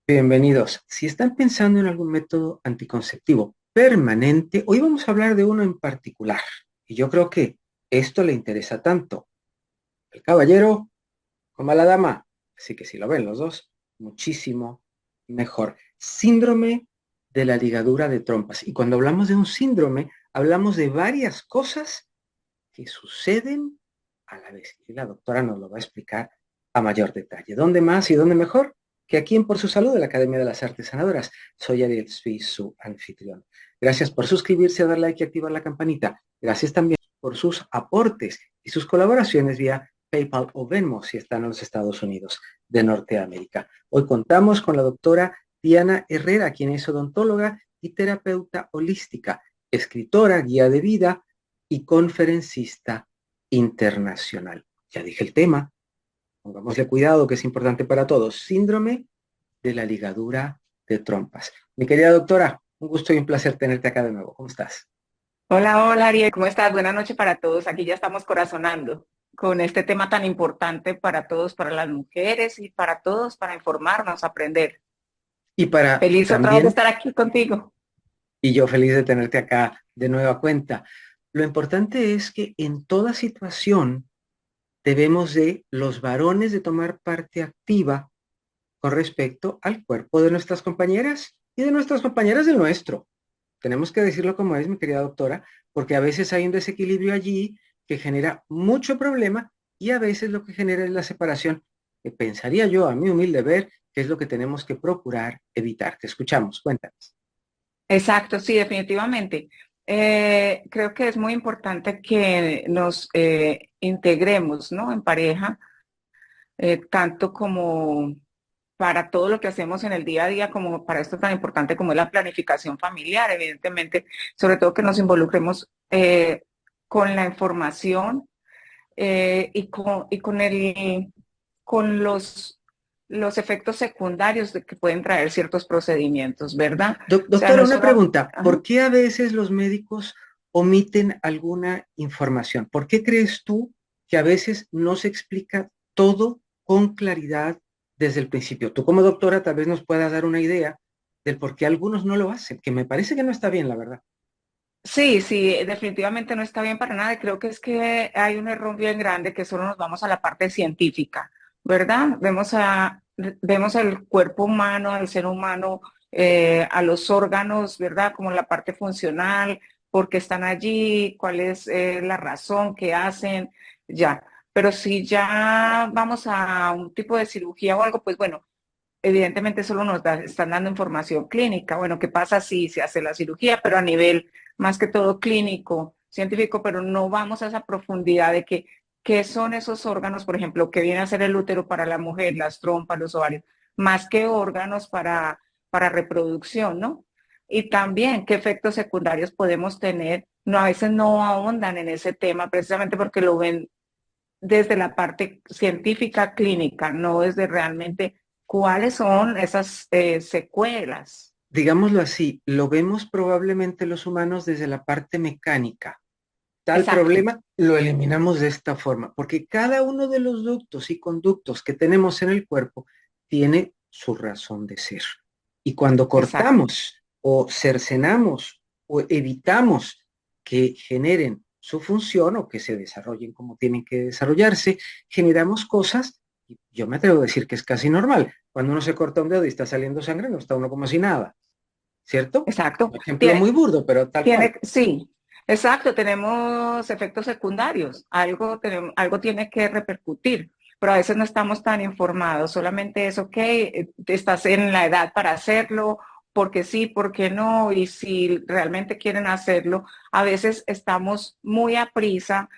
Bienvenidos. Si están pensando en algún método anticonceptivo permanente, hoy vamos a hablar de uno en particular. Y yo creo que esto le interesa tanto al caballero como a la dama. Así que si lo ven los dos, muchísimo mejor. Síndrome de la ligadura de trompas. Y cuando hablamos de un síndrome, hablamos de varias cosas que suceden a la vez. Y la doctora nos lo va a explicar a mayor detalle. ¿Dónde más y dónde mejor que aquí en Por Su Salud de la Academia de las Artes Sanadoras? Soy Ariel Sui, su anfitrión. Gracias por suscribirse, dar like y activar la campanita. Gracias también por sus aportes y sus colaboraciones vía PayPal o Venmo si están en los Estados Unidos de Norteamérica. Hoy contamos con la doctora Diana Herrera, quien es odontóloga y terapeuta holística, escritora, guía de vida y conferencista internacional. Ya dije el tema, pongámosle cuidado que es importante para todos. Síndrome de la ligadura de trompas. Mi querida doctora, un gusto y un placer tenerte acá de nuevo. ¿Cómo estás? Hola, hola Ariel, ¿cómo estás? Buenas noches para todos. Aquí ya estamos corazonando con este tema tan importante para todos, para las mujeres y para todos, para informarnos, aprender. Y para Feliz otra vez de también, estar aquí contigo. y yo feliz de tenerte acá de nueva cuenta. Lo importante es que en toda situación debemos de los varones de tomar parte activa con respecto al cuerpo de nuestras compañeras y de nuestras compañeras del nuestro. Tenemos que decirlo como es, mi querida doctora, porque a veces hay un desequilibrio allí que genera mucho problema y a veces lo que genera es la separación, que pensaría yo, a mi humilde ver, que es lo que tenemos que procurar evitar. Te escuchamos, cuéntanos. Exacto, sí, definitivamente. Creo que es muy importante que nos integremos, ¿no? En pareja, tanto como para todo lo que hacemos en el día a día, como para esto tan importante como es la planificación familiar, evidentemente, sobre todo que nos involucremos con la información con los efectos secundarios de que pueden traer ciertos procedimientos, ¿verdad? O sea, Doctora, no es una solo... pregunta. Ajá. ¿Por qué a veces los médicos omiten alguna información? ¿Por qué crees tú que a veces no se explica todo con claridad desde el principio? Tú como doctora tal vez nos puedas dar una idea del por qué algunos no lo hacen, que me parece que no está bien, la verdad. Sí, sí, definitivamente no está bien para nada. Y creo que es que hay un error bien grande que solo nos vamos a la parte científica, ¿verdad? Vemos el cuerpo humano, al ser humano, a los órganos, ¿verdad? Como la parte funcional, por qué están allí, cuál es la razón que hacen, ya. Pero si ya vamos a un tipo de cirugía o algo, pues bueno, evidentemente solo están dando información clínica. Bueno, ¿qué pasa si se hace la cirugía? Pero a nivel más que todo clínico, científico, pero no vamos a esa profundidad de que qué son esos órganos, por ejemplo, que viene a ser el útero para la mujer, las trompas, los ovarios, más que órganos para reproducción, ¿no? Y también qué efectos secundarios podemos tener. No, a veces no ahondan en ese tema precisamente porque lo ven desde la parte científica clínica, no desde realmente cuáles son esas secuelas. Digámoslo así, lo vemos probablemente los humanos desde la parte mecánica. Tal Exacto, problema lo eliminamos de esta forma, porque cada uno de los ductos y conductos que tenemos en el cuerpo tiene su razón de ser. Y cuando exacto, cortamos o cercenamos o evitamos que generen su función o que se desarrollen como tienen que desarrollarse, generamos cosas, y yo me atrevo a decir que es casi normal. Cuando uno se corta un dedo y está saliendo sangre, no está uno como si nada, ¿cierto? exacto. Un ejemplo muy Tiene, burdo, pero tal cual. sí, exacto, tenemos efectos secundarios, algo tiene que repercutir, pero a veces no estamos tan informados, solamente es, ok, estás en la edad para hacerlo, porque sí, porque no, y si realmente quieren hacerlo, a veces estamos muy a prisa,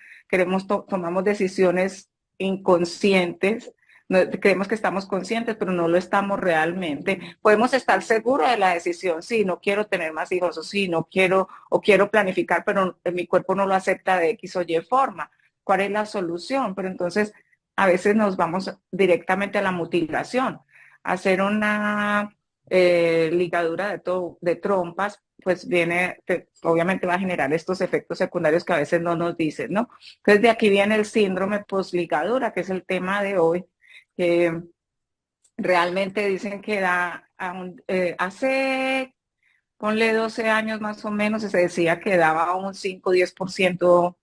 tomamos decisiones inconscientes. No, creemos que estamos conscientes, pero no lo estamos realmente. Podemos estar seguros de la decisión, sí, no quiero tener más hijos, o sí, no quiero, o quiero planificar, pero mi cuerpo no lo acepta de X o Y forma. ¿Cuál es la solución? Pero entonces a veces nos vamos directamente a la mutilación, a hacer una ligadura de trompas, pues obviamente va a generar estos efectos secundarios que a veces no nos dicen, ¿no? Entonces de aquí viene el síndrome posligadura, que es el tema de hoy, que realmente dicen que da, hace, ponle 12 años más o menos, se decía que daba un 5 o 10%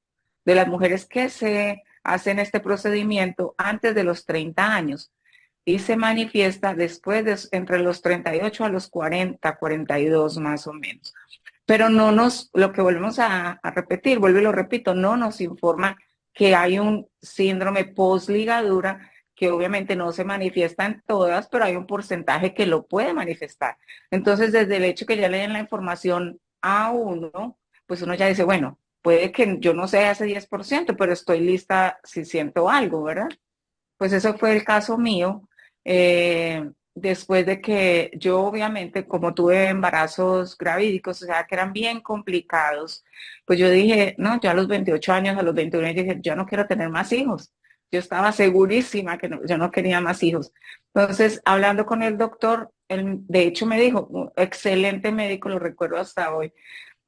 de las mujeres que se hacen este procedimiento antes de los 30 años y se manifiesta después de entre los 38 a los 40, 42 más o menos. Pero no nos, lo que volvemos a repetir, vuelvo y lo repito, no nos informa que hay un síndrome post-ligadura que obviamente no se manifiesta en todas, pero hay un porcentaje que lo puede manifestar. Entonces, desde el hecho que ya le den la información a uno, pues uno ya dice, bueno, puede que yo no sea ese 10%, pero estoy lista si siento algo, ¿verdad? Pues eso fue el caso mío. Después de que yo obviamente, como tuve embarazos gravídicos, o sea, que eran bien complicados, pues yo dije, no, ya a los 28 años, a los 21 años, dije, yo no quiero tener más hijos. Yo estaba segurísima que yo no quería más hijos. Entonces, hablando con el doctor, él de hecho me dijo, un excelente médico, lo recuerdo hasta hoy,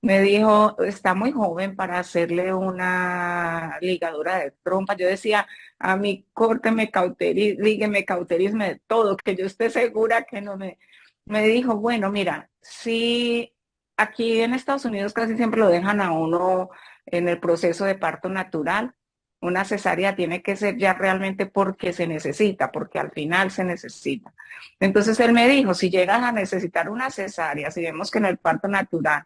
me dijo, está muy joven para hacerle una ligadura de trompa. Yo decía, a mí córteme, lígueme, cauterízme de todo, que yo esté segura que no me... Me dijo, bueno, mira, si aquí en Estados Unidos casi siempre lo dejan a uno en el proceso de parto natural, una cesárea tiene que ser ya realmente porque se necesita, porque al final se necesita. Entonces él me dijo, si llegas a necesitar una cesárea, si vemos que en el parto natural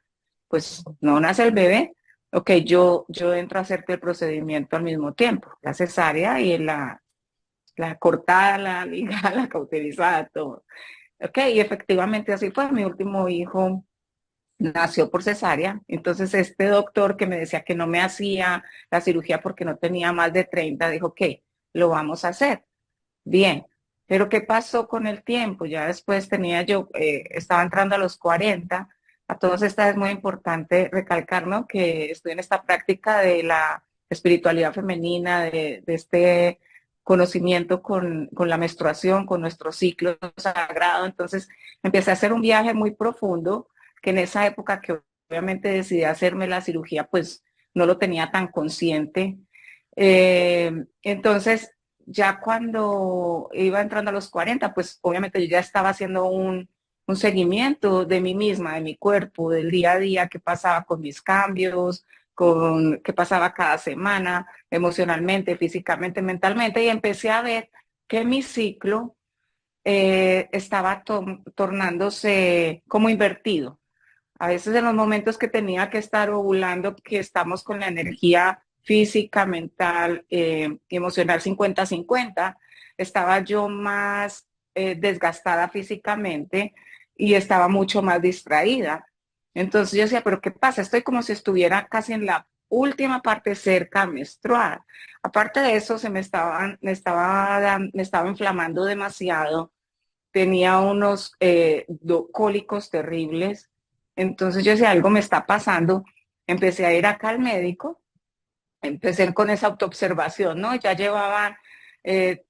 pues no nace el bebé, ok, yo entro a hacerte el procedimiento al mismo tiempo, la cesárea y la cortada, la ligada, la cauterizada, todo. Ok, y efectivamente así fue. Mi último hijo nació por cesárea. Entonces este doctor que me decía que no me hacía la cirugía porque no tenía más de 30, dijo, ok, lo vamos a hacer. Bien. Pero ¿qué pasó con el tiempo? Ya después estaba entrando a los 40. A todos estas es muy importante recalcar, ¿no? Que estoy en esta práctica de la espiritualidad femenina, de este conocimiento con la menstruación, con nuestro ciclo sagrado. Entonces empecé a hacer un viaje muy profundo, que en esa época que obviamente decidí hacerme la cirugía, pues no lo tenía tan consciente. Entonces, ya cuando iba entrando a los 40, pues obviamente yo ya estaba haciendo un seguimiento de mí misma, de mi cuerpo, del día a día, qué pasaba con mis cambios, con qué pasaba cada semana, emocionalmente, físicamente, mentalmente, y empecé a ver que mi ciclo estaba tornándose como invertido. A veces en los momentos que tenía que estar ovulando, que estamos con la energía física, mental y emocional 50-50, estaba yo más desgastada físicamente y estaba mucho más distraída. Entonces yo decía, pero ¿qué pasa? Estoy como si estuviera casi en la última parte cerca a menstruar. Aparte de eso, me estaba inflamando demasiado, tenía unos cólicos terribles. Entonces yo decía, algo me está pasando. Empecé a ir acá al médico, empecé con esa autoobservación, ¿no? Ya llevaban eh,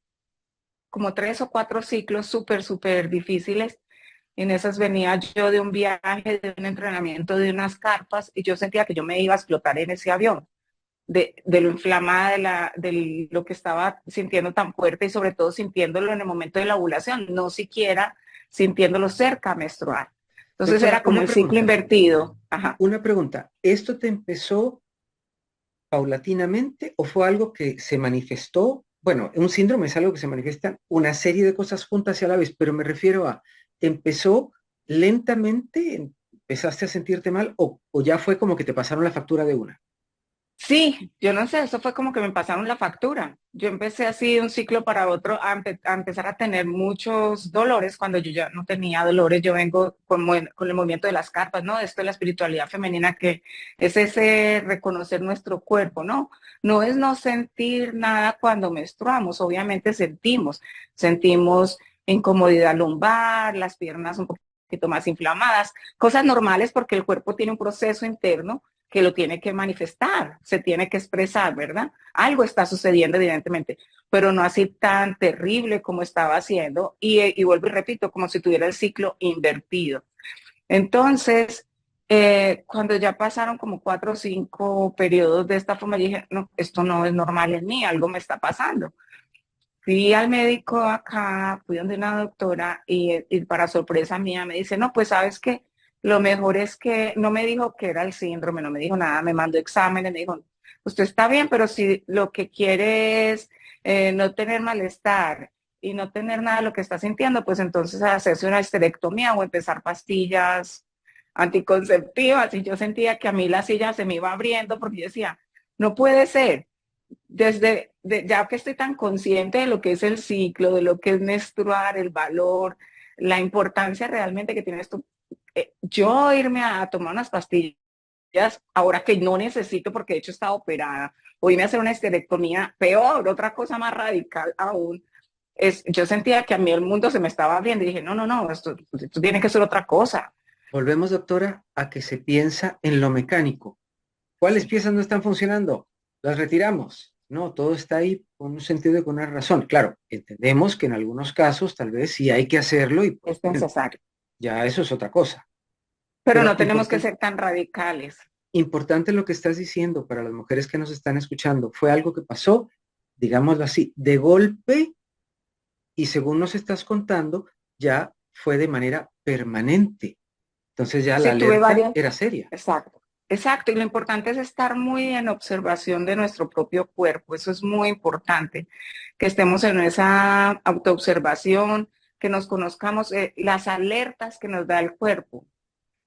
como 3 o 4 ciclos súper difíciles. En esas venía yo de un viaje, de un entrenamiento, de unas carpas, y yo sentía que yo me iba a explotar en ese avión de lo inflamada de lo que estaba sintiendo tan fuerte y sobre todo sintiéndolo en el momento de la ovulación, no siquiera sintiéndolo cerca menstrual. Entonces Doctora, era como el ciclo invertido. Ajá. una pregunta. ¿Esto te empezó paulatinamente o fue algo que se manifestó? Bueno, un síndrome es algo que se manifiesta una serie de cosas juntas y a la vez, pero me refiero a, ¿empezó lentamente? ¿Empezaste a sentirte mal o ya fue como que te pasaron la factura de una? Sí, yo no sé, eso fue como que me pasaron la factura. Yo empecé así de un ciclo para otro a empezar a tener muchos dolores cuando yo ya no tenía dolores. Yo vengo con el movimiento de las carpas, ¿no? Esto es la espiritualidad femenina, que es ese reconocer nuestro cuerpo, ¿no? No es no sentir nada cuando menstruamos, obviamente sentimos incomodidad lumbar, las piernas un poquito más inflamadas, cosas normales porque el cuerpo tiene un proceso interno que lo tiene que manifestar, se tiene que expresar, ¿verdad? Algo está sucediendo evidentemente, pero no así tan terrible como estaba haciendo y vuelvo y repito, como si tuviera el ciclo invertido. Entonces, cuando ya pasaron como 4 o 5 periodos de esta forma, yo dije, no, esto no es normal en mí, algo me está pasando. fui al médico acá, fui donde una doctora y para sorpresa mía me dice, no, pues sabes que lo mejor es que no me dijo que era el síndrome, no me dijo nada, me mandó exámenes, me dijo, usted está bien, pero si lo que quiere es no tener malestar y no tener nada de lo que está sintiendo, pues entonces hacerse una histerectomía o empezar pastillas anticonceptivas. Y yo sentía que a mí la silla se me iba abriendo porque yo decía, no puede ser ya que estoy tan consciente de lo que es el ciclo, de lo que es menstruar, el valor, la importancia realmente que tiene esto, yo irme a tomar unas pastillas ahora que no necesito porque de hecho estaba operada, o irme a hacer una esterectomía, peor, otra cosa más radical aún, yo sentía que a mí el mundo se me estaba abriendo y dije, no, no, no, esto tiene que ser otra cosa. Volvemos, doctora, a que se piensa en lo mecánico. ¿Cuáles Sí, piezas no están funcionando? Las retiramos. No, todo está ahí con un sentido y con una razón. Claro, entendemos que en algunos casos tal vez sí hay que hacerlo y pues es bueno, necesario. ya eso es otra cosa. Pero Pero no tenemos que ser tan radicales. importante lo que estás diciendo para las mujeres que nos están escuchando. Fue algo que pasó, digámoslo así, de golpe y según nos estás contando, ya fue de manera permanente. Entonces ya la Sí, tuve alerta varias. era seria. Exacto, exacto. Y lo importante es estar muy en observación de nuestro propio cuerpo. Eso es muy importante, que estemos en esa autoobservación, que nos conozcamos las alertas que nos da el cuerpo,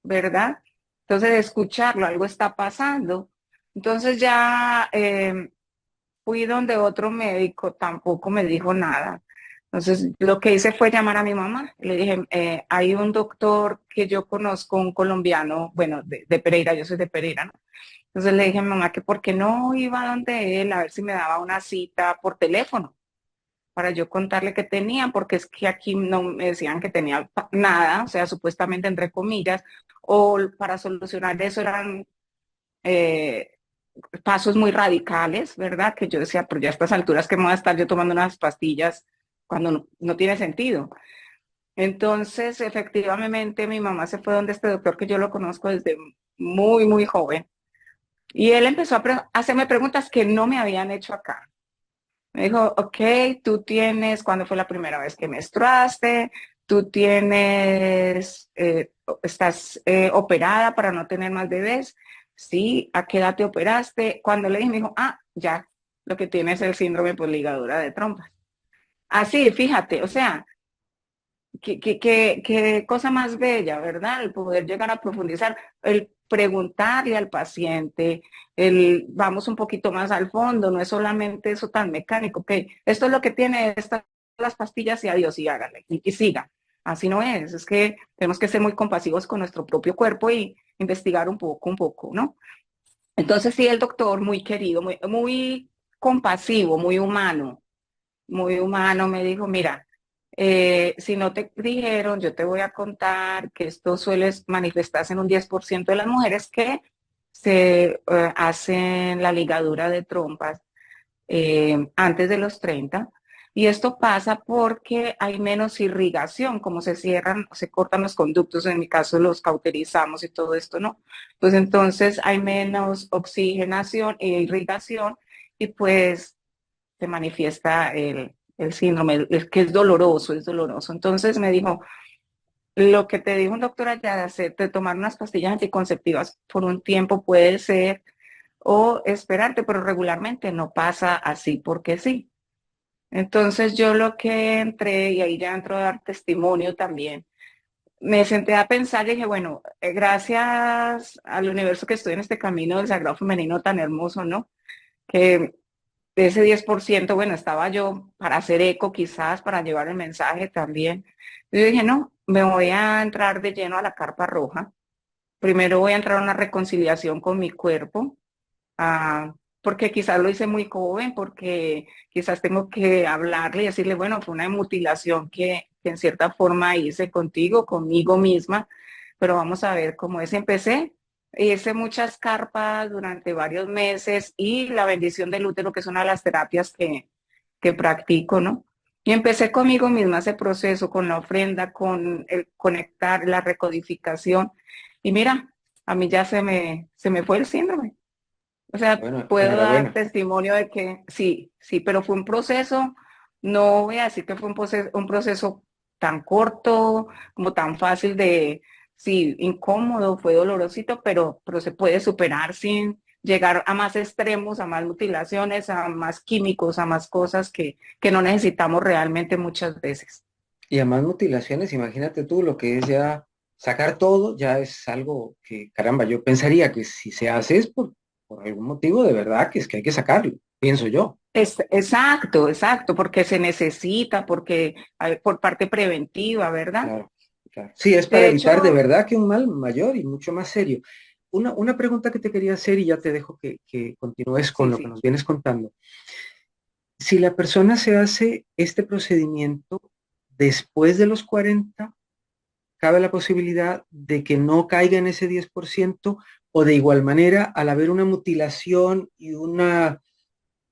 ¿verdad? Entonces, escucharlo, algo está pasando. Entonces ya fui donde otro médico, tampoco me dijo nada. Entonces, lo que hice fue llamar a mi mamá. Le dije, hay un doctor que yo conozco, un colombiano, bueno, de Pereira, yo soy de Pereira, ¿no? Entonces le dije a mi mamá que por qué no iba donde él a ver si me daba una cita por teléfono para yo contarle qué tenía, porque es que aquí no me decían que tenía nada, o sea, supuestamente entre comillas, o para solucionar eso eran eh, pasos muy radicales, ¿verdad? Que yo decía, pero ya a estas alturas que me voy a estar yo tomando unas pastillas cuando no tiene sentido. Entonces, efectivamente, mi mamá se fue donde este doctor que yo lo conozco desde muy, muy joven. Y él empezó a hacerme preguntas que no me habían hecho acá. Me dijo, ok, tú tienes, ¿cuándo fue la primera vez que menstruaste? Tú tienes, estás operada para no tener más bebés. Sí, ¿a qué edad te operaste? Cuando le dije, me dijo, ah, ya, lo que tienes es el síndrome por ligadura de trompas. Así, fíjate, o sea, qué cosa más bella, ¿verdad? El poder llegar a profundizar, el preguntarle al paciente, el vamos un poquito más al fondo, no es solamente eso tan mecánico, que esto es lo que tiene estas las pastillas y adiós y hágale y siga. Así no es que tenemos que ser muy compasivos con nuestro propio cuerpo y investigar un poco, ¿no? Entonces sí, el doctor muy querido, muy compasivo, muy humano, me dijo, mira, si no te dijeron, yo te voy a contar que esto suele manifestarse en un 10% de las mujeres que se hacen la ligadura de trompas antes de los 30. Y esto pasa porque hay menos irrigación, como se cierran, se cortan los conductos, en mi caso los cauterizamos y todo esto, ¿no? Pues entonces hay menos oxigenación e irrigación y pues se manifiesta el síndrome, es que es doloroso, es doloroso. Entonces me dijo, lo que te dijo un doctor allá de hacerte tomar unas pastillas anticonceptivas por un tiempo puede ser o esperarte, pero regularmente no pasa así porque sí. Entonces yo lo que entré, y ahí ya entro a dar testimonio también, me senté a pensar y dije, bueno, gracias al universo que estoy en este camino del sagrado femenino tan hermoso, ¿no? Que de ese 10% bueno, estaba yo para hacer eco quizás, para llevar el mensaje también. Yo dije, no, me voy a entrar de lleno a la carpa roja. Primero voy a entrar a una reconciliación con mi cuerpo, porque quizás lo hice muy joven, porque quizás tengo que hablarle y decirle, bueno, fue una mutilación que en cierta forma hice contigo, conmigo misma, pero vamos a ver cómo es. Empecé, hice muchas carpas durante varios meses y la bendición del útero, que es una de las terapias que practico, ¿no? Y empecé conmigo misma ese proceso, con la ofrenda, con el conectar, la recodificación. Y mira, a mí ya se me fue el síndrome. O sea, Bueno, puedo dar enhorabuena. testimonio de que sí, sí, pero fue un proceso No voy a decir que fue un proceso tan corto, como tan fácil de, sí, incómodo, fue dolorosito, pero se puede superar sin llegar a más extremos, a más mutilaciones, a más químicos, a más cosas que no necesitamos realmente muchas veces. Y a más mutilaciones, imagínate tú lo que es ya sacar todo, ya es algo que, caramba, yo pensaría que si se hace es por algún motivo de verdad que es que hay que sacarlo, pienso yo. Exacto, exacto, porque se necesita, porque por parte preventiva, ¿verdad? Claro, claro. Sí, es para De evitar de hecho, verdad que un mal mayor y mucho más serio. Una pregunta que te quería hacer y ya te dejo que continúes con sí, lo que sí. nos vienes contando. Si la persona se hace este procedimiento después de los 40, cabe la posibilidad de que no caiga en ese 10% o de igual manera, al haber una mutilación y una,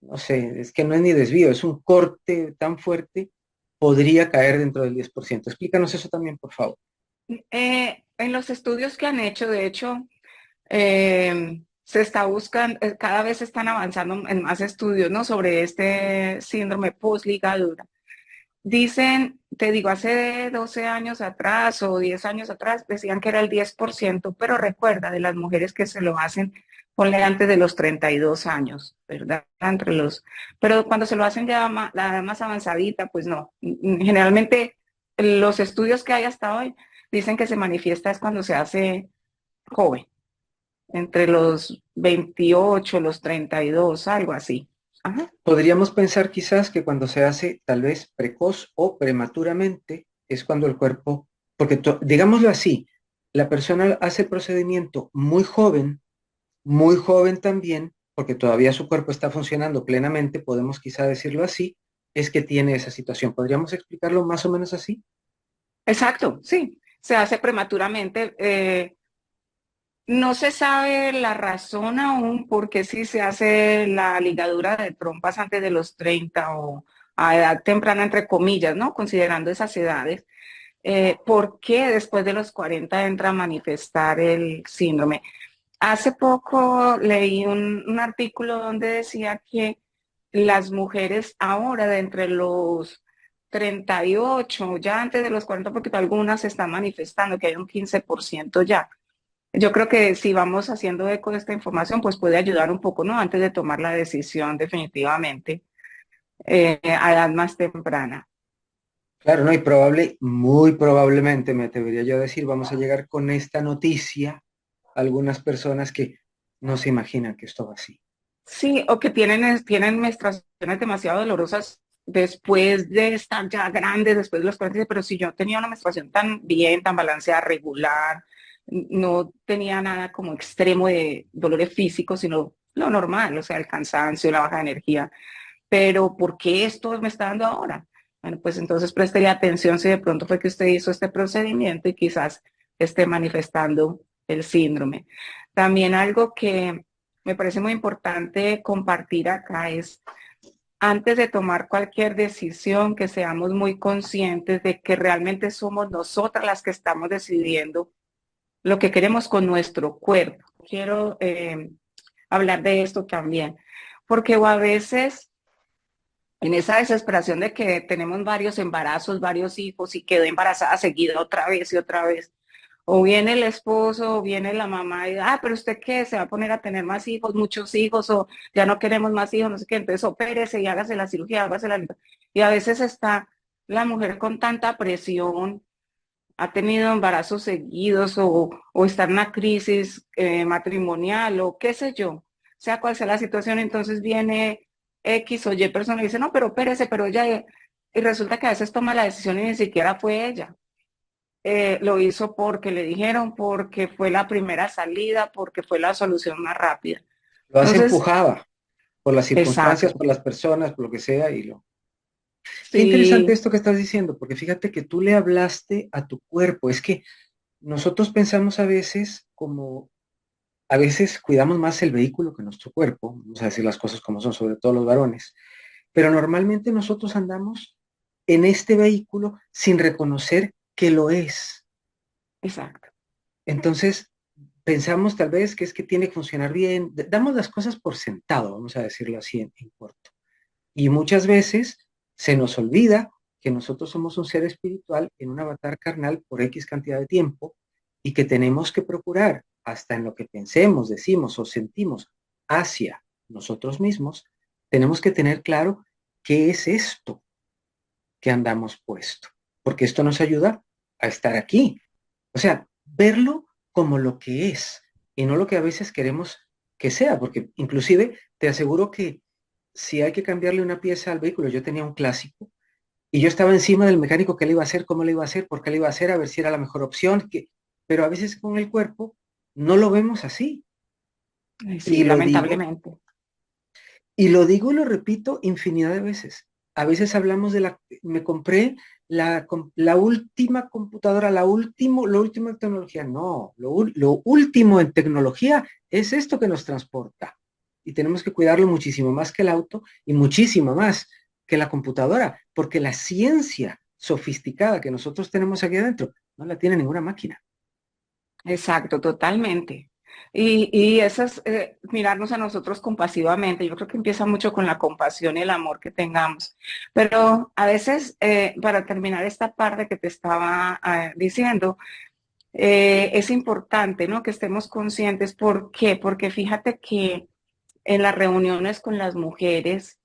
no sé, es que no es ni desvío, es un corte tan fuerte, podría caer dentro del 10%. Explícanos eso también, por favor. En los estudios que han hecho, de hecho, se está buscando, cada vez se están avanzando en más estudios, ¿no? Sobre este síndrome post-ligadura. Dicen, te digo, hace 12 años atrás o 10 años atrás decían que era el 10%, pero recuerda, de las mujeres que se lo hacen, ponle antes de los 32 años, ¿verdad? Pero cuando se lo hacen ya la edad más avanzadita, pues no. Generalmente los estudios que hay hasta hoy dicen que se manifiesta es cuando se hace joven, entre los 28, los 32, algo así. Ajá. Podríamos pensar quizás que cuando se hace tal vez precoz o prematuramente es cuando el cuerpo, porque digámoslo así, la persona hace el procedimiento muy joven también, porque todavía su cuerpo está funcionando plenamente, podemos quizá decirlo así, es que tiene esa situación. ¿Podríamos explicarlo más o menos así? Exacto, sí. Se hace prematuramente. No se sabe la razón aún por qué si se hace la ligadura de trompas antes de los 30 o a edad temprana, entre comillas, ¿no? Considerando esas edades. ¿Por qué después de los 40 entra a manifestar el síndrome? Hace poco leí un artículo donde decía que las mujeres ahora de entre los 38, ya antes de los 40, porque algunas se están manifestando, que hay un 15% ya. Yo creo que si vamos haciendo eco de esta información, pues puede ayudar un poco, ¿no? Antes de tomar la decisión definitivamente a edad más temprana. Claro, ¿no? Y muy probablemente, me atrevería yo a decir, vamos a llegar con esta noticia a algunas personas que no se imaginan que esto va así. Sí, o que tienen menstruaciones demasiado dolorosas después de estar ya grandes, después de los 40, pero si yo tenía una menstruación tan bien, tan balanceada, regular, no tenía nada como extremo de dolores físicos, sino lo normal, o sea, el cansancio, la baja de energía. Pero ¿por qué esto me está dando ahora? Bueno, pues entonces prestaría atención si de pronto fue que usted hizo este procedimiento y quizás esté manifestando el síndrome. También algo que me parece muy importante compartir acá es, antes de tomar cualquier decisión, que seamos muy conscientes de que realmente somos nosotras las que estamos decidiendo lo que queremos con nuestro cuerpo. Quiero hablar de esto también, porque a veces en esa desesperación de que tenemos varios embarazos, varios hijos y quedó embarazada seguida otra vez y otra vez. O viene el esposo, o viene la mamá y, pero usted qué, se va a poner a tener más hijos, muchos hijos, o ya no queremos más hijos, no sé qué, entonces opérese y hágase la cirugía, hágase la... Y a veces está la mujer con tanta presión, ha tenido embarazos seguidos o está en una crisis matrimonial o qué sé yo, sea cual sea la situación, entonces viene X o Y persona y dice, no, pero espérese, pero ella, y resulta que a veces toma la decisión y ni siquiera fue ella. Lo hizo porque le dijeron, porque fue la primera salida, porque fue la solución más rápida. Lo hace Entonces, empujada por las circunstancias, exacto. por las personas, por lo que sea, y lo... Qué interesante Sí, esto que estás diciendo, porque fíjate que tú le hablaste a tu cuerpo. Es que nosotros pensamos a veces como, a veces cuidamos más el vehículo que nuestro cuerpo, vamos a decir las cosas como son, sobre todo los varones, pero normalmente nosotros andamos en este vehículo sin reconocer que lo es. exacto. Entonces, pensamos tal vez que es que tiene que funcionar bien, damos las cosas por sentado, vamos a decirlo así en corto. Y muchas veces Se nos olvida que nosotros somos un ser espiritual en un avatar carnal por X cantidad de tiempo y que tenemos que procurar, hasta en lo que pensemos, decimos o sentimos hacia nosotros mismos, tenemos que tener claro qué es esto que andamos puesto, porque esto nos ayuda a estar aquí. O sea, verlo como lo que es y no lo que a veces queremos que sea, porque inclusive te aseguro que si hay que cambiarle una pieza al vehículo, yo tenía un clásico y yo estaba encima del mecánico qué le iba a hacer, cómo le iba a hacer, por qué le iba a hacer, a ver si era la mejor opción, pero a veces con el cuerpo no lo vemos así. Y Sí, lo digo, lamentablemente. y lo digo y lo repito infinidad de veces. A veces hablamos me compré la última computadora, lo último en tecnología. No, lo último en tecnología es esto que nos transporta. Y tenemos que cuidarlo muchísimo más que el auto y muchísimo más que la computadora, porque la ciencia sofisticada que nosotros tenemos aquí adentro no la tiene ninguna máquina. Exacto, totalmente. Y eso es mirarnos a nosotros compasivamente. Yo creo que empieza mucho con la compasión y el amor que tengamos. Pero a veces, para terminar esta parte que te estaba diciendo, es importante, ¿no? Que estemos conscientes. ¿Por qué? Porque fíjate que en las reuniones con las mujeres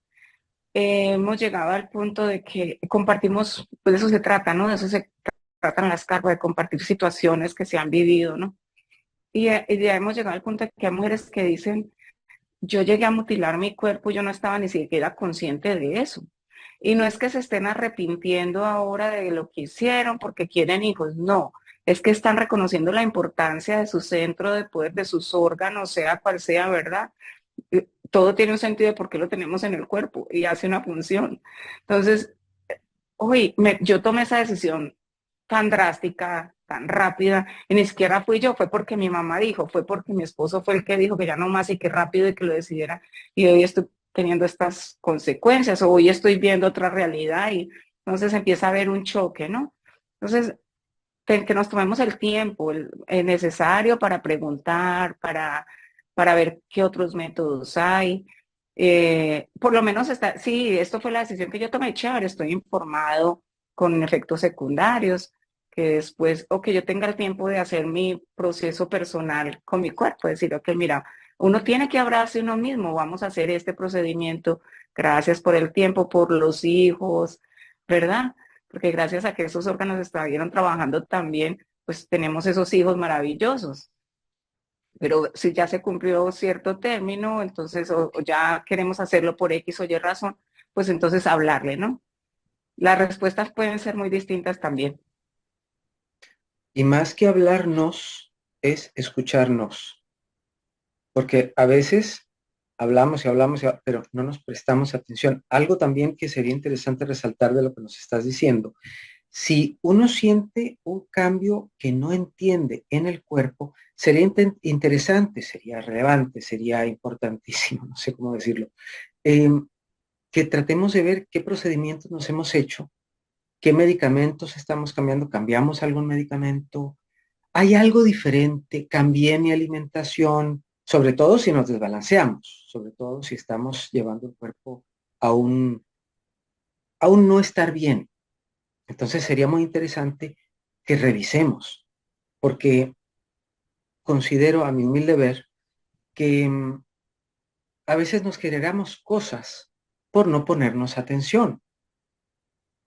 hemos llegado al punto de que compartimos, pues de eso se trata, ¿no? De eso se tratan las cargas, de compartir situaciones que se han vivido, ¿no? Y ya hemos llegado al punto de que hay mujeres que dicen, yo llegué a mutilar mi cuerpo, yo no estaba ni siquiera consciente de eso. Y no es que se estén arrepintiendo ahora de lo que hicieron porque quieren hijos, no, es que están reconociendo la importancia de su centro de poder, de sus órganos, sea cual sea, ¿verdad? Todo tiene un sentido de por qué lo tenemos en el cuerpo y hace una función. Entonces, oye, yo tomé esa decisión tan drástica, tan rápida, y ni siquiera fui yo, fue porque mi mamá dijo, fue porque mi esposo fue el que dijo que ya no más y que rápido y que lo decidiera, y hoy estoy teniendo estas consecuencias, o hoy estoy viendo otra realidad, y entonces empieza a haber un choque, ¿no? Entonces, que nos tomemos el tiempo necesario para preguntar, para ver qué otros métodos hay. Por lo menos está, sí, esto fue la decisión que yo tomé, chévere, estoy informado con efectos secundarios, que después, o que yo tenga el tiempo de hacer mi proceso personal con mi cuerpo, decir, ok, mira, uno tiene que hablarse uno mismo, vamos a hacer este procedimiento, gracias por el tiempo, por los hijos, ¿verdad? Porque gracias a que esos órganos estuvieron trabajando también, pues tenemos esos hijos maravillosos. Pero si ya se cumplió cierto término, entonces, o ya queremos hacerlo por X o Y razón, pues entonces hablarle, ¿no? Las respuestas pueden ser muy distintas también. Y más que hablarnos, es escucharnos. Porque a veces hablamos y hablamos, pero no nos prestamos atención. Algo también que sería interesante resaltar de lo que nos estás diciendo. Si uno siente un cambio que no entiende en el cuerpo, sería interesante, sería relevante, sería importantísimo, no sé cómo decirlo, eh, que tratemos de ver qué procedimientos nos hemos hecho, qué medicamentos estamos cambiando, cambiamos algún medicamento, hay algo diferente, cambié mi alimentación, sobre todo si nos desbalanceamos, sobre todo si estamos llevando el cuerpo a a un no estar bien. Entonces sería muy interesante que revisemos, porque considero a mi humilde ver que a veces nos generamos cosas por no ponernos atención.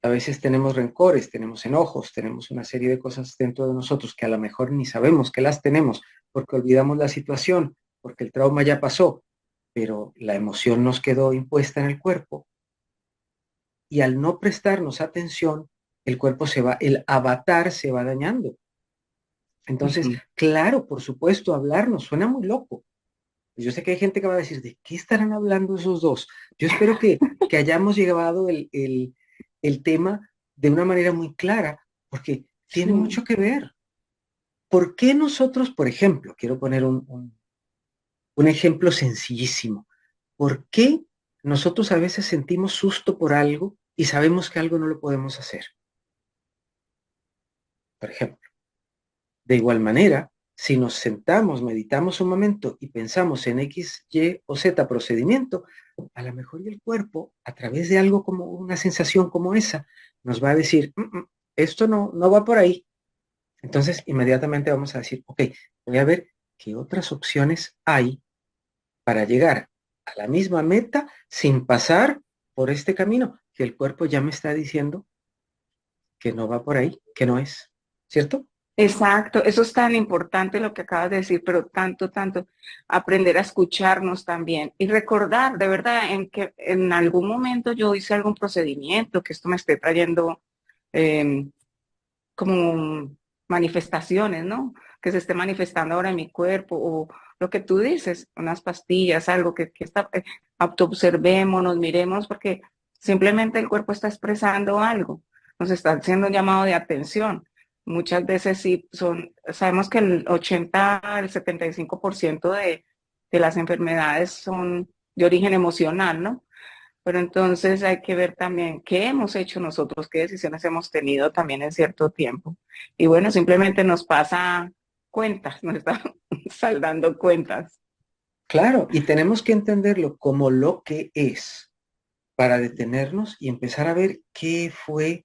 A veces tenemos rencores, tenemos enojos, tenemos una serie de cosas dentro de nosotros que a lo mejor ni sabemos que las tenemos porque olvidamos la situación, porque el trauma ya pasó, pero la emoción nos quedó impuesta en el cuerpo y al no prestarnos atención, el cuerpo el avatar se va dañando. Entonces, Ujú. claro, por supuesto, hablarnos suena muy loco. Yo sé que hay gente que va a decir, ¿de qué estarán hablando esos dos? Yo espero que hayamos llevado el tema de una manera muy clara, porque tiene Sí, mucho que ver. ¿Por qué nosotros, por ejemplo, quiero poner un ejemplo sencillísimo, ¿por qué nosotros a veces sentimos susto por algo y sabemos que algo no lo podemos hacer? Por ejemplo. De igual manera, si nos sentamos, meditamos un momento y pensamos en X, Y o Z procedimiento, a lo mejor y el cuerpo, a través de algo como una sensación como esa, nos va a decir, esto no va por ahí. Entonces, inmediatamente vamos a decir, ok, voy a ver qué otras opciones hay para llegar a la misma meta sin pasar por este camino que el cuerpo ya me está diciendo que no va por ahí, que no es, ¿cierto? Exacto, eso es tan importante lo que acabas de decir, pero tanto, tanto, aprender a escucharnos también y recordar de verdad en que en algún momento yo hice algún procedimiento, que esto me esté trayendo eh, como manifestaciones, ¿no? Que se esté manifestando ahora en mi cuerpo o lo que tú dices, unas pastillas, algo que está, autoobservémonos, miremos, porque simplemente el cuerpo está expresando algo, nos está haciendo un llamado de atención. Muchas veces sí son, sabemos que el 80, el 75% de las enfermedades son de origen emocional, ¿no? Pero entonces hay que ver también qué hemos hecho nosotros, qué decisiones hemos tenido también en cierto tiempo. Y bueno, simplemente nos pasa cuentas, nos está saldando cuentas. Claro, y tenemos que entenderlo como lo que es para detenernos y empezar a ver qué fue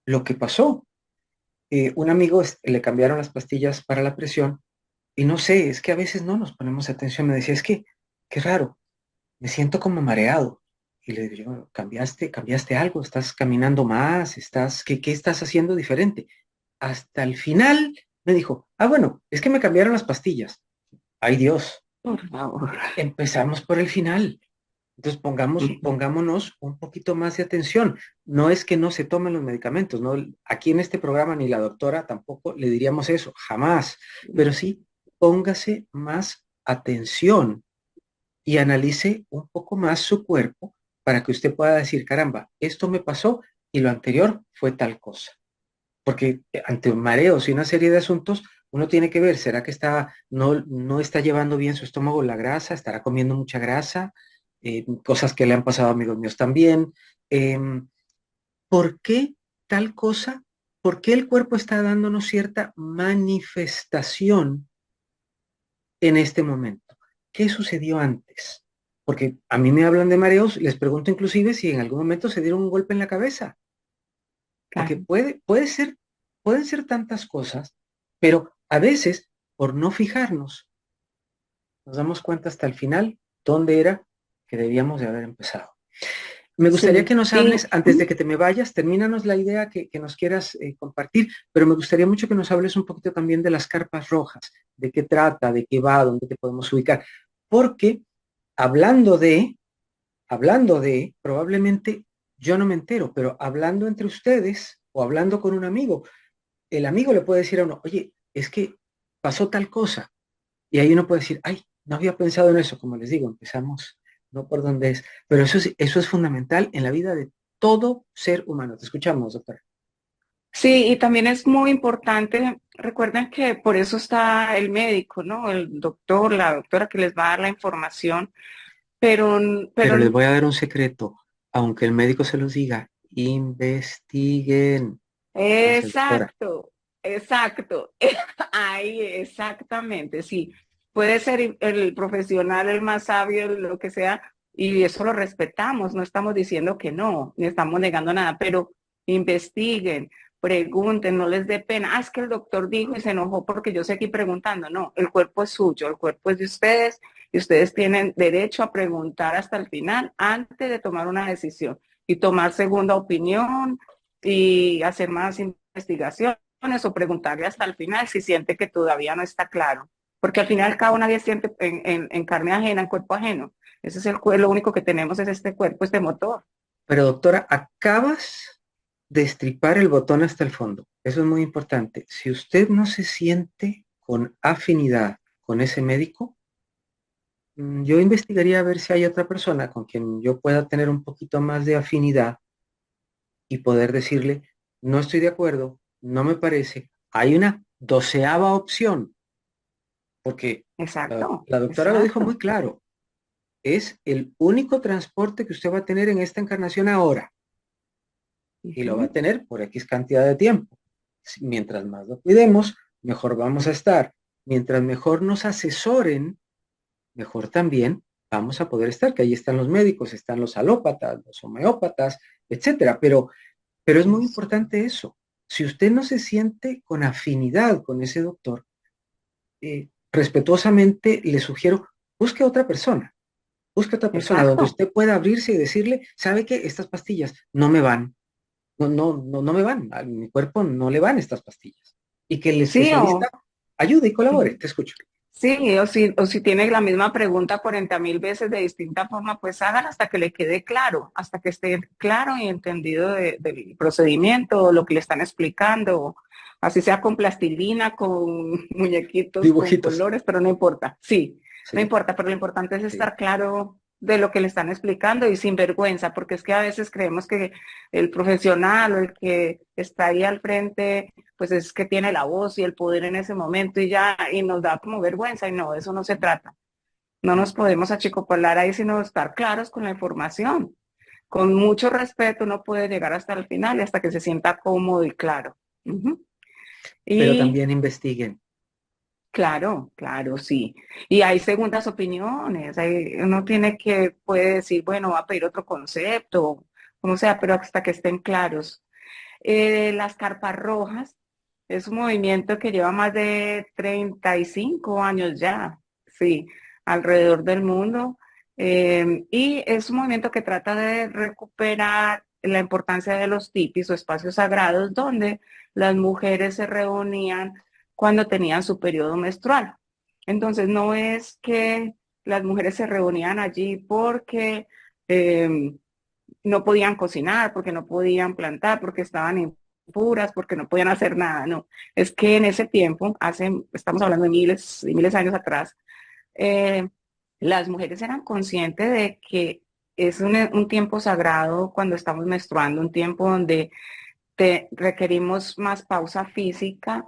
lo que pasó. Un amigo le cambiaron las pastillas para la presión y no sé, es que a veces no nos ponemos atención. Me decía, es que, qué raro, me siento como mareado. Y le digo, yo, cambiaste algo, estás caminando más, ¿qué estás haciendo diferente? Hasta el final me dijo, bueno, es que me cambiaron las pastillas. Ay Dios, Por favor. empezamos por el final. Entonces pongámonos un poquito más de atención. No es que no se tomen los medicamentos, ¿no? Aquí en este programa ni la doctora tampoco le diríamos eso, jamás. Pero sí, póngase más atención y analice un poco más su cuerpo para que usted pueda decir, caramba, esto me pasó y lo anterior fue tal cosa. Porque ante mareos y una serie de asuntos, uno tiene que ver, ¿será que no está llevando bien su estómago la grasa? ¿Estará comiendo mucha grasa? Cosas que le han pasado a amigos míos también. Em, ¿Por qué tal cosa? ¿Por qué el cuerpo está dándonos cierta manifestación en este momento? ¿Qué sucedió antes? Porque a mí me hablan de mareos, les pregunto inclusive si en algún momento se dieron un golpe en la cabeza, porque Claro. pueden ser tantas cosas, pero a veces, por no fijarnos, nos damos cuenta hasta el final dónde era que debíamos de haber empezado. Me gustaría Sí, que nos y hables, antes de que te me vayas, termínanos la idea que nos quieras compartir, pero me gustaría mucho que nos hables un poquito también de las carpas rojas, de qué trata, de qué va, dónde te podemos ubicar, porque hablando de, probablemente yo no me entero, pero hablando entre ustedes o hablando con un amigo, el amigo le puede decir a uno, oye, es que pasó tal cosa, y ahí uno puede decir, ay, no había pensado en eso, como les digo, empezamos no por dónde es, pero eso es fundamental en la vida de todo ser humano. Te escuchamos, doctora. sí, y también es muy importante, recuerden que por eso está el médico, ¿no? El doctor, la doctora que les va a dar la información, pero, Pero les pero voy a dar un secreto, aunque el médico se los diga, investiguen. Gracias, doctora. exacto, exacto. Ahí, exactamente, sí. Puede ser el profesional, el más sabio, lo que sea, y eso lo respetamos, no estamos diciendo que no, ni estamos negando nada, pero investiguen, pregunten, no les dé pena. Es que el doctor dijo y se enojó porque yo seguí preguntando. No, el cuerpo es suyo, el cuerpo es de ustedes y ustedes tienen derecho a preguntar hasta el final antes de tomar una decisión y tomar segunda opinión y hacer más investigaciones o preguntarle hasta el final si siente que todavía no está claro. Porque al final y al cabo nadie siente en carne ajena, en cuerpo ajeno. Ese es lo único que tenemos es este cuerpo, este motor. Pero doctora, acabas de estripar el botón hasta el fondo. Eso es muy importante. Si usted no se siente con afinidad con ese médico, yo investigaría a ver si hay otra persona con quien yo pueda tener un poquito más de afinidad y poder decirle, no estoy de acuerdo, no me parece. Hay una doceava opción, porque Exacto, la doctora lo dijo exacto. muy claro, es el único transporte que usted va a tener en esta encarnación ahora y lo va a Ujú. tener por X cantidad de tiempo. Mientras más lo cuidemos, mejor vamos a estar. Mientras mejor nos asesoren, mejor también vamos a poder estar, que ahí están los médicos, están los alópatas, los homeópatas, etcétera. Pero es muy importante eso. Si usted no se siente con afinidad con ese doctor, respetuosamente le sugiero, busque otra persona donde Exacto. usted pueda abrirse y decirle, ¿sabe qué? Estas pastillas no me van, no me van, a mi cuerpo no le van estas pastillas. Y que el Sí, especialista ayude y colabore, te escucho. sí, o si tiene la misma pregunta 40.000 veces de distinta forma, pues hágala hasta que le quede claro, hasta que esté claro y entendido del procedimiento, lo que le están explicando, así sea con plastilina, con muñequitos, con Dibujitos, colores, pero no importa, sí, no sí, importa, pero lo importante es sí. estar claro de lo que le están explicando y sin vergüenza, porque es que a veces creemos que el profesional o el que está ahí al frente pues es que tiene la voz y el poder en ese momento y ya, y nos da como vergüenza y no, de eso no se trata. No nos podemos achicopalar ahí, sino estar claros con la información. Con mucho respeto uno puede llegar hasta el final y hasta que se sienta cómodo y claro. Uh-huh. Pero Y también investiguen. claro, claro, sí. Y hay segundas opiniones. Uno tiene que, puede decir, bueno, va a pedir otro concepto, como sea, pero hasta que estén claros. Las carpas rojas es un movimiento que lleva más de 35 años ya, sí, alrededor del mundo. Y es un movimiento que trata de recuperar la importancia de los tipis o espacios sagrados donde las mujeres se reunían cuando tenían su periodo menstrual. Entonces, no es que las mujeres se reunían allí porque eh, no podían cocinar, porque no podían plantar, porque estaban impuras, porque no podían hacer nada, no. Es que en ese tiempo, estamos hablando de miles y miles de años atrás, eh, las mujeres eran conscientes de que es un tiempo sagrado cuando estamos menstruando, un tiempo donde requerimos más pausa física,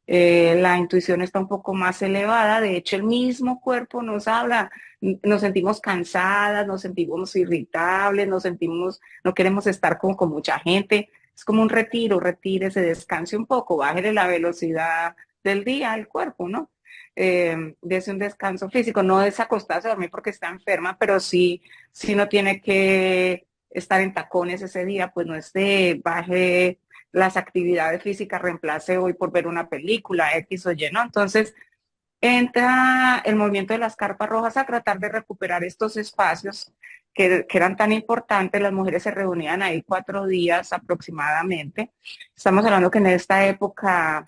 la intuición está un poco más elevada, de hecho el mismo cuerpo nos habla, nos sentimos cansadas, nos sentimos irritables, no queremos estar como con mucha gente, es como un retiro, retírese, descanse un poco, bájele la velocidad del día al cuerpo, ¿no? Dese un descanso físico, no es acostarse a dormir porque está enferma, pero sí, si no tiene que estar en tacones ese día, pues no esté, baje las actividades físicas, reemplace hoy por ver una película, X o Y, ¿no? Entonces, entra el movimiento de las carpas rojas a tratar de recuperar estos espacios que eran tan importantes. Las mujeres se reunían ahí 4 días aproximadamente. Estamos hablando que en esta época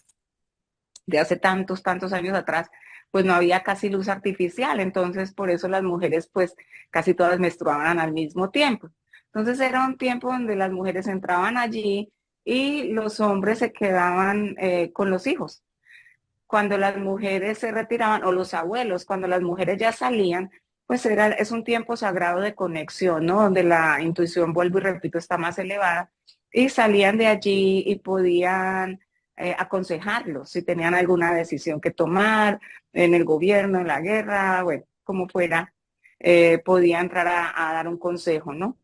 de hace tantos, tantos años atrás, pues no había casi luz artificial, entonces por eso las mujeres pues casi todas menstruaban al mismo tiempo. Entonces era un tiempo donde las mujeres entraban allí y los hombres se quedaban con los hijos. Cuando las mujeres se retiraban, o los abuelos, cuando las mujeres ya salían, pues es un tiempo sagrado de conexión, ¿no? Donde la intuición, vuelvo y repito, está más elevada. Y salían de allí y podían aconsejarlos si tenían alguna decisión que tomar en el gobierno, en la guerra, bueno, como fuera, podía entrar a dar un consejo, ¿no?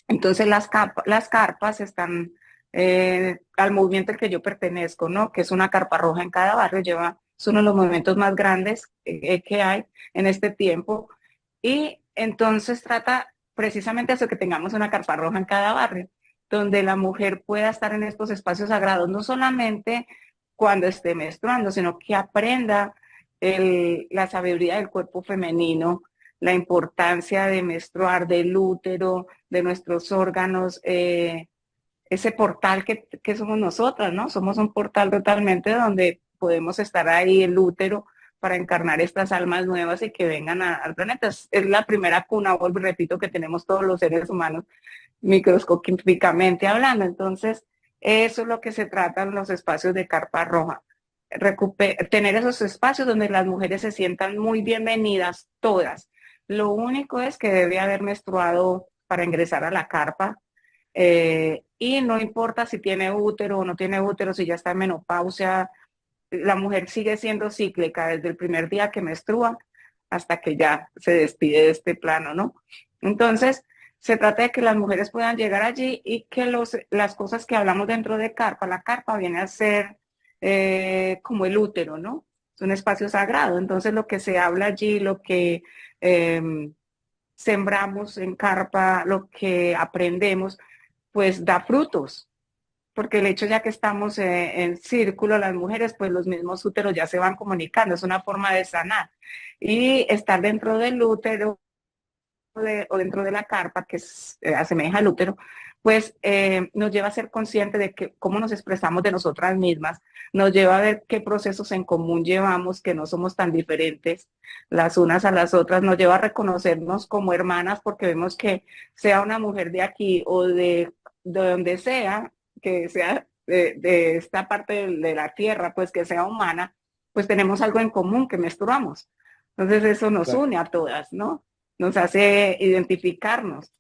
Entonces las carpas están al movimiento al que yo pertenezco, ¿no? Que es una carpa roja en cada barrio, es uno de los movimientos más grandes que hay en este tiempo. Y entonces trata precisamente eso, que tengamos una carpa roja en cada barrio, donde la mujer pueda estar en estos espacios sagrados, no solamente cuando esté menstruando, sino que aprenda la sabiduría del cuerpo femenino, la importancia de menstruar, del útero, de nuestros órganos, ese portal que somos nosotras, ¿no? Somos un portal totalmente donde podemos estar ahí, el útero, para encarnar estas almas nuevas y que vengan al planeta. Es la primera cuna, vuelvo y repito, que tenemos todos los seres humanos, microscópicamente hablando. Entonces, eso es lo que se trata en los espacios de carpa roja. Tener esos espacios donde las mujeres se sientan muy bienvenidas, todas. Lo único es que debe haber menstruado para ingresar a la carpa, y no importa si tiene útero o no tiene útero, si ya está en menopausia, la mujer sigue siendo cíclica desde el primer día que menstrua hasta que ya se despide de este plano, ¿no? Entonces, se trata de que las mujeres puedan llegar allí y que las cosas que hablamos dentro de carpa, la carpa viene a ser como el útero, ¿no? es un espacio sagrado. Entonces lo que se habla allí, lo que eh, sembramos en carpa, lo que aprendemos, pues da frutos, porque el hecho ya que estamos en círculo, las mujeres, pues los mismos úteros ya se van comunicando, es una forma de sanar. Y estar dentro del útero o dentro de la carpa, que asemeja al útero, pues nos lleva a ser conscientes de que, cómo nos expresamos de nosotras mismas, nos lleva a ver qué procesos en común llevamos, que no somos tan diferentes las unas a las otras, nos lleva a reconocernos como hermanas porque vemos que sea una mujer de aquí o de donde sea, que sea de esta parte de la tierra, pues que sea humana, pues tenemos algo en común, que menstruamos. Entonces eso nos Claro. une a todas, ¿no? Nos hace identificarnos,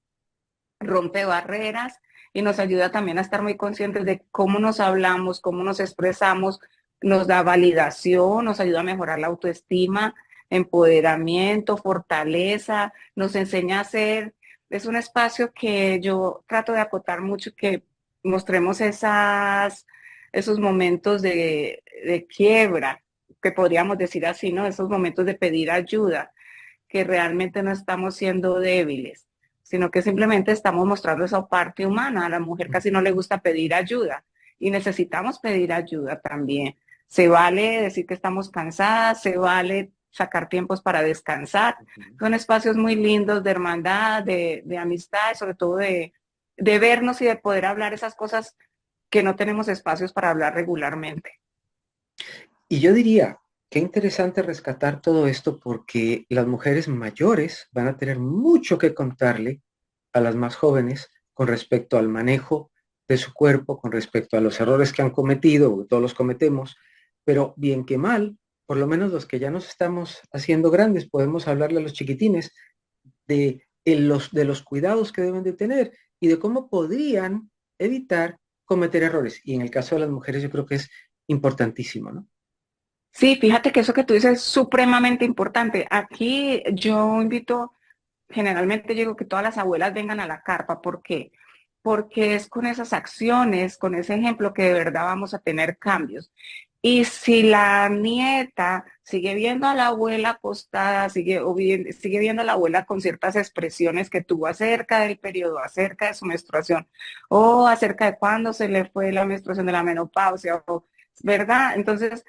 rompe barreras y nos ayuda también a estar muy conscientes de cómo nos hablamos, cómo nos expresamos, nos da validación, nos ayuda a mejorar la autoestima, empoderamiento, fortaleza, nos enseña a ser, es un espacio que yo trato de acotar mucho, que mostremos esos momentos de quiebra, que podríamos decir así, ¿no? Esos momentos de pedir ayuda, que realmente no estamos siendo débiles, sino que simplemente estamos mostrando esa parte humana. A la mujer casi no le gusta pedir ayuda y necesitamos pedir ayuda también. Se vale decir que estamos cansadas, se vale sacar tiempos para descansar. Son espacios muy lindos de hermandad, de amistad, sobre todo de vernos y de poder hablar esas cosas que no tenemos espacios para hablar regularmente. Y yo diría, qué interesante rescatar todo esto porque las mujeres mayores van a tener mucho que contarle a las más jóvenes con respecto al manejo de su cuerpo, con respecto a los errores que han cometido, porque todos los cometemos, pero bien que mal, por lo menos los que ya nos estamos haciendo grandes, podemos hablarle a los chiquitines de los cuidados que deben de tener y de cómo podrían evitar cometer errores. Y en el caso de las mujeres yo creo que es importantísimo, ¿no? Sí, fíjate que eso que tú dices es supremamente importante. Aquí yo invito, generalmente digo que todas las abuelas vengan a la carpa. ¿Por qué? Porque es con esas acciones, con ese ejemplo que de verdad vamos a tener cambios. Y si la nieta sigue viendo a la abuela acostada, sigue viendo a la abuela con ciertas expresiones que tuvo acerca del periodo, acerca de su menstruación, o acerca de cuándo se le fue la menstruación de la menopausia, ¿verdad? Entonces,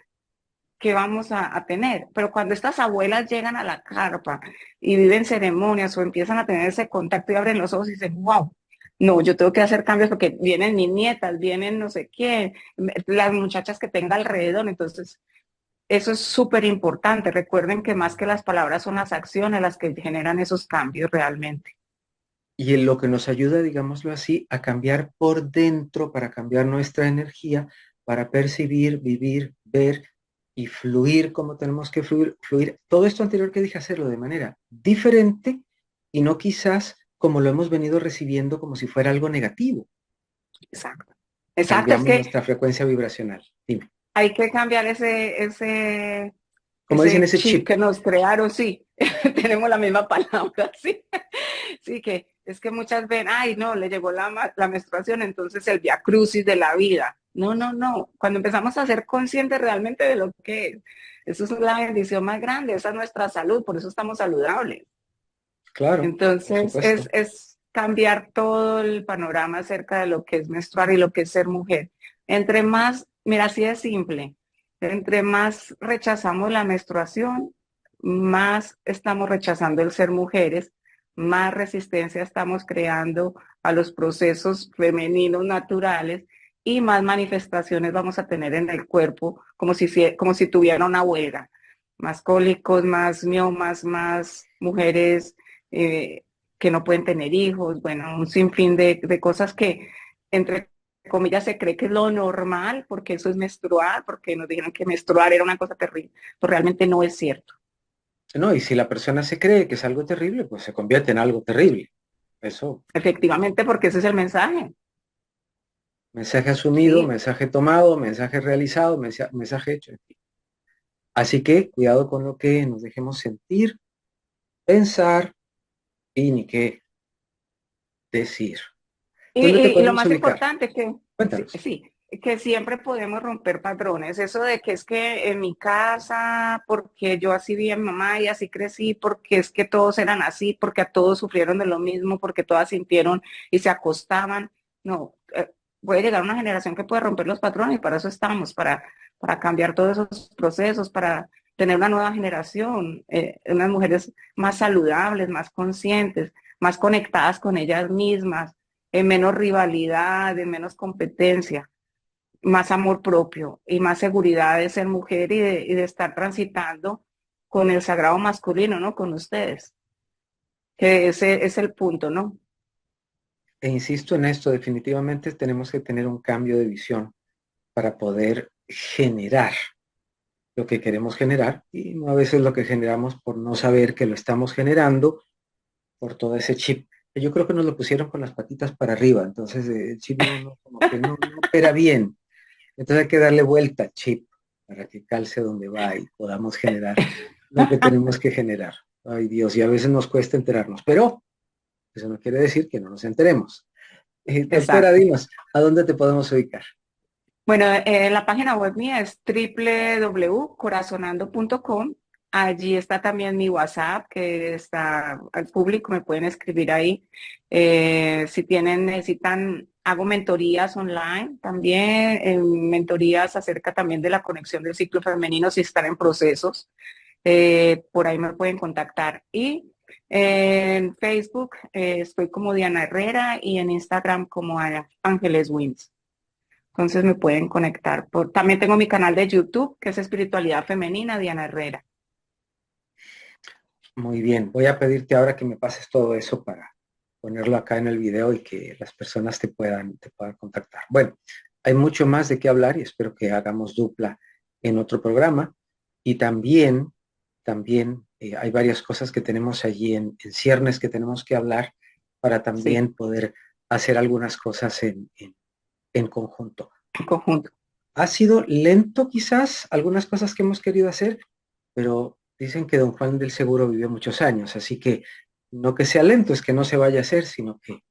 que vamos a tener. Pero cuando estas abuelas llegan a la carpa y viven ceremonias o empiezan a tener ese contacto y abren los ojos y dicen, wow, no, yo tengo que hacer cambios porque vienen mis nietas, vienen no sé quién, las muchachas que tenga alrededor. Entonces, eso es súper importante. Recuerden que más que las palabras son las acciones las que generan esos cambios realmente. Y en lo que nos ayuda, digámoslo así, a cambiar por dentro, para cambiar nuestra energía, para percibir, vivir, ver y fluir como tenemos que fluir. Todo esto anterior que dije, hacerlo de manera diferente y no quizás como lo hemos venido recibiendo como si fuera algo negativo. Exacto. Exacto, es Cambiamos que nuestra frecuencia vibracional. Dime. hay que cambiar ese, Como dicen, ese ese chip chip. que nos crearon, sí, tenemos la misma palabra, sí, sí, que es que muchas ven, ay, no, le llegó la menstruación, entonces el vía crucis de la vida. No, no, no, cuando empezamos a ser conscientes realmente de lo que es, eso es la bendición más grande, esa es nuestra salud, por eso estamos saludables. Claro, por Entonces, supuesto. es cambiar todo el panorama acerca de lo que es menstruar y lo que es ser mujer. Entre más, mira, así es simple, entre más rechazamos la menstruación, más estamos rechazando el ser mujeres, más resistencia estamos creando a los procesos femeninos naturales y más manifestaciones vamos a tener en el cuerpo, como si tuviera una huelga. Más cólicos, más miomas, más mujeres eh, que no pueden tener hijos, bueno, un sinfín de cosas que, entre comillas, se cree que es lo normal, porque eso es menstruar, porque nos dijeron que menstruar era una cosa terrible, pero realmente no es cierto. No, y si la persona se cree que es algo terrible, pues se convierte en algo terrible. Eso, Efectivamente, porque ese es el mensaje. mensaje asumido, Sí, mensaje tomado, mensaje realizado, mensaje hecho. Así que cuidado con lo que nos dejemos sentir, pensar y ni qué decir. ¿Dónde te y lo podemos más ubicar? importante es que, sí, Cuéntanos. sí, que siempre podemos romper patrones. Eso de que es que en mi casa, porque yo así vi a mi mamá y así crecí, porque es que todos eran así, porque a todos sufrieron de lo mismo, porque todas sintieron y se acostaban. No, puede llegar una generación que puede romper los patrones y para eso estamos, para cambiar todos esos procesos, para tener una nueva generación, unas mujeres más saludables, más conscientes, más conectadas con ellas mismas, en menos rivalidad, en menos competencia, más amor propio y más seguridad de ser mujer y de estar transitando con el sagrado masculino, ¿no? Con ustedes, que ese es el punto, ¿no? E insisto en esto, definitivamente tenemos que tener un cambio de visión para poder generar lo que queremos generar y no a veces lo que generamos por no saber que lo estamos generando por todo ese chip. Yo creo que nos lo pusieron con las patitas para arriba, entonces el chip como que no opera bien. Entonces hay que darle vuelta al chip para que calce donde va y podamos generar lo que tenemos que generar. Ay Dios, y a veces nos cuesta enterarnos, pero eso no quiere decir que no nos enteremos. Doctora, Exacto. dinos, ¿a dónde te podemos ubicar? Bueno, la página web mía es www.corazonando.com. Allí está también mi WhatsApp, que está al público, me pueden escribir ahí. Si necesitan, hago mentorías online también, mentorías acerca también de la conexión del ciclo femenino si están en procesos. Por ahí me pueden contactar. Y en Facebook estoy como Diana Herrera y en Instagram como Ángeles Wins. Entonces me pueden conectar. También tengo mi canal de YouTube, que es Espiritualidad Femenina, Diana Herrera. Muy bien, voy a pedirte ahora que me pases todo eso para ponerlo acá en el video y que las personas te puedan contactar. Bueno, hay mucho más de qué hablar y espero que hagamos dupla en otro programa. Y también hay varias cosas que tenemos allí en ciernes que tenemos que hablar para Sí, también poder hacer algunas cosas en conjunto. en conjunto. Ha sido lento quizás algunas cosas que hemos querido hacer, pero dicen que don Juan del Seguro vivió muchos años, así que no que sea lento, es que no se vaya a hacer, sino que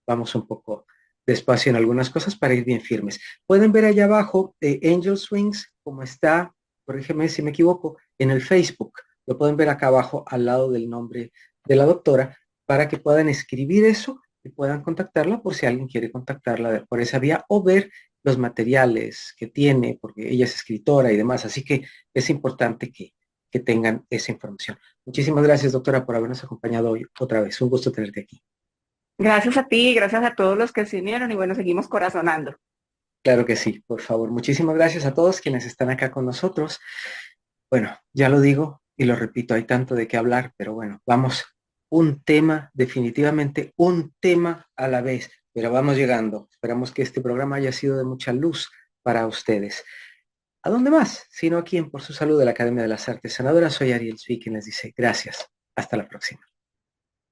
vamos un poco despacio en algunas cosas para ir bien firmes. Pueden ver allá abajo Angel Swings, como está, corrígeme si me equivoco, en el Facebook. Lo pueden ver acá abajo al lado del nombre de la doctora para que puedan escribir eso y puedan contactarla por si alguien quiere contactarla por esa vía o ver los materiales que tiene, porque ella es escritora y demás, así que es importante que tengan esa información. Muchísimas gracias, doctora, por habernos acompañado hoy otra vez. Un gusto tenerte aquí. Gracias a ti, gracias a todos los que se unieron y bueno, seguimos corazonando. Claro que sí, por favor. Muchísimas gracias a todos quienes están acá con nosotros. Bueno, ya lo digo y lo repito, hay tanto de qué hablar, pero bueno, vamos, un tema, definitivamente un tema a la vez, pero vamos llegando. Esperamos que este programa haya sido de mucha luz para ustedes. ¿A dónde más? Sino aquí en Por Su Salud de la Academia de las Artes Sanadoras. Soy Ariel Zvi, quien les dice gracias. Hasta la próxima.